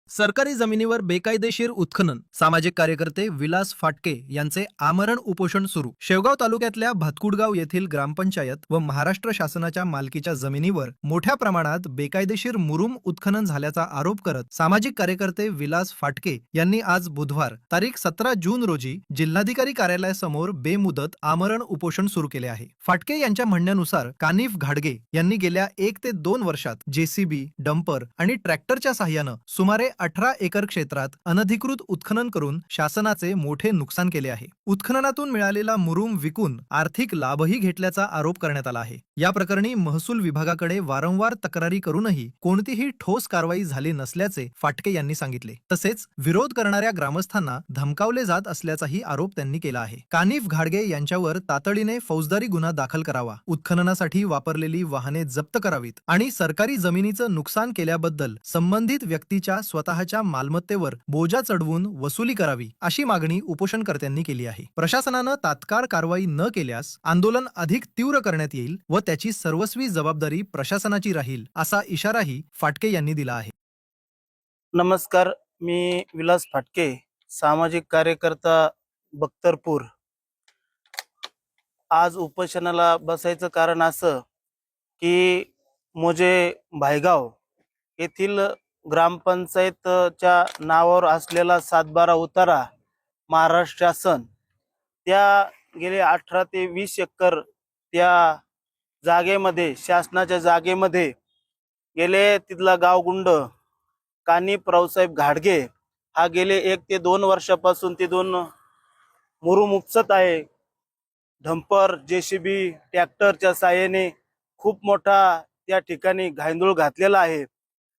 सरकारी जमिनीवर बेकायदेशीर उत्खनन. सामाजिक कार्यकर्ते विलास फाटके यांचे आमरण उपोषण सुरू. शेवगाव तालुक्यातल्या भातकुडगाव येथील ग्रामपंचायत व महाराष्ट्र शासनाच्या मालकीच्या जमिनीवर मोठ्या प्रमाणात बेकायदेशीर मुरुम उत्खनन झाल्याचा आरोप करत सामाजिक कार्यकर्ते विलास फाटके यांनी आज बुधवार तारीख 17 जून रोजी जिल्हाधिकारी कार्यालयासमोर बेमुदत आमरण उपोषण सुरू केले आहे. फाटके यांच्या म्हणण्यानुसार कानिफ घाडगे यांनी गेल्या 1 ते 2 वर्षात जेसीबी, डंपर आणि ट्रॅक्टरच्या साहाय्यानं सुमारे 18 एकर क्षेत्रात अनधिकृत उत्खनन करून शासनाचे मोठे नुकसान केले आहे. उत्खननातून मिळालेला मुरुम विकून आर्थिक लाभही घेतल्याचा आरोप करण्यात आला आहे. या प्रकरणी महसूल विभागाकडे वारंवार तक्रारी करूनही कोणतीही ठोस कारवाई झाली नसल्याचे फाटके यांनी सांगितले. तसेच विरोध करणाऱ्या ग्रामस्थांना धमकावले जात असल्याचाही आरोप त्यांनी केला आहे. कानिफ घाडगे यांच्यावर तातडीने फौजदारी गुन्हा दाखल करावा, उत्खननासाठी वापरलेली वाहने जप्त करावीत आणि सरकारी जमिनीचं नुकसान केल्याबद्दल संबंधित व्यक्तीच्या स्वतःच्या मालमत्तेवर बोजा चढवून वसुली करावी, अशी मागणी उपोषणकर्त्यांनी केली आहे. प्रशासनानं तात्काळ कारवाई न केल्यास आंदोलन अधिक तीव्र करण्यात येईल व त्याची सर्वस्वी जबाबदारी प्रशासनाची राहील, असा इशाराही फाटके यांनी दिला आहे. नमस्कार, मी विलास फाटके, सामाजिक कार्यकर्ता बख्तरपूर. आज उपोषणाला बसायचं कारण असं की मोजे भायगाव येथील ग्रामपंचायतच्या नावावर असलेला 7/12 उतारा महाराष्ट्र शासन त्या गेले 18 ते 20 एकर त्या जागेमध्ये, शासनाच्या जागेमध्ये गेले तिथला गावगुंड कानिफ रावसाहेब घाडगे हा गेले 1 ते 2 वर्षापासून तिथून मुरुम उपसत आहे. डंपर, जेसीबी, ट्रॅक्टरच्या साहाय्याने खूप मोठा त्या ठिकाणी गांडूळ घातलेला आहे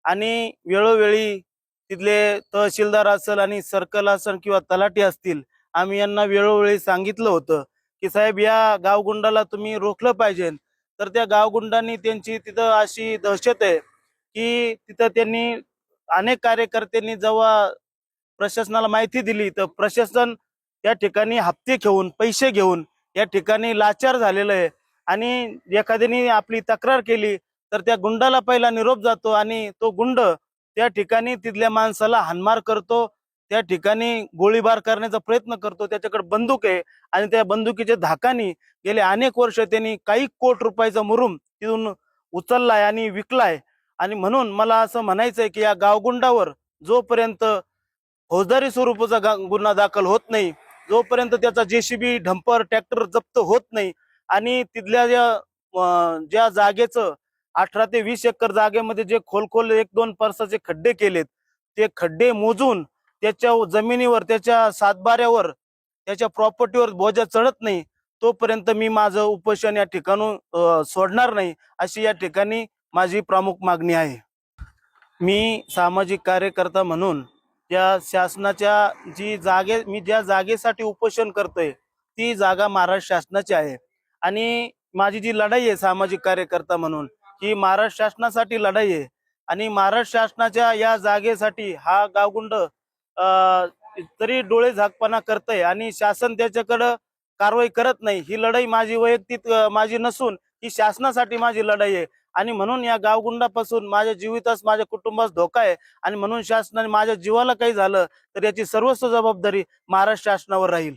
आणि वेळोवेळी तिथले तहसीलदार असेल आणि सर्कल असेल किंवा तलाठी असतील, आम्ही यांना वेळोवेळी सांगितलं होतं की साहेब, या गावगुंडाला तुम्ही रोखलं पाहिजे. तर त्या गावगुंडांनी त्यांची तिथं अशी दहशत आहे की तिथं त्यांनी अनेक कार्यकर्त्यांनी जेव्हा प्रशासनाला माहिती दिली तर प्रशासन त्या ठिकाणी हप्ते घेऊन, पैसे घेऊन या ठिकाणी लाचार झालेलं आहे आणि एखाद्याने आपली तक्रार केली तर त्या गुंडाला पहिला निरोप जातो आणि तो गुंड त्या ठिकाणी तिथल्या माणसाला हाणमार करतो, त्या ठिकाणी गोळीबार करण्याचा प्रयत्न करतो. त्याच्याकडे बंदूक आहे आणि त्या बंदुकीच्या धाकानी गेले अनेक वर्ष त्यांनी काही कोटी रुपयाचा मुरुम तिथून उचललाय आणि विकलाय. आणि म्हणून मला असं म्हणायचंय की या गावगुंडावर जोपर्यंत फौजदारी स्वरूपाचा गुन्हा दाखल होत नाही, जोपर्यंत त्याचा जेसीबी, डंपर, ट्रॅक्टर जप्त होत नाही आणि तिथल्या ज्या जागेचं 18 ते 20 एकर जागेमध्ये जे खोल 1-2 परसाचे खड्डे केलेत, ते खड्डे मोजून त्याच्या जमिनीवर, त्याच्या 7/12वर, त्याच्या प्रॉपर्टीवर बोजा चढत नाही तोपर्यंत मी माझं उपोषण या ठिकाणून सोडणार नाही, अशी या ठिकाणी माझी प्रमुख मागणी आहे. मी सामाजिक कार्यकर्ता म्हणून त्या शासनाच्या मी ज्या जागेसाठी उपोषण करतोय ती जागा महाराष्ट्र शासनाची आहे आणि माझी जी लढाई आहे सामाजिक कार्यकर्ता म्हणून, ही महाराष्ट्र शासनासाठी लढाई आहे आणि महाराष्ट्र शासनाच्या या जागेसाठी हा गावगुंड तरी डोळे झाकपणा करतय आणि शासन त्याच्याकडं कारवाई करत नाही. ही लढाई माझी वैयक्तिक माझी नसून ही शासनासाठी माझी लढाई आहे आणि म्हणून या गावगुंडापासून माझ्या जीवितास, माझ्या कुटुंबास धोका आहे आणि म्हणून शासनाने माझ्या जीवाला काही झालं तर याची सर्वस्व जबाबदारी महाराष्ट्र शासनावर राहील.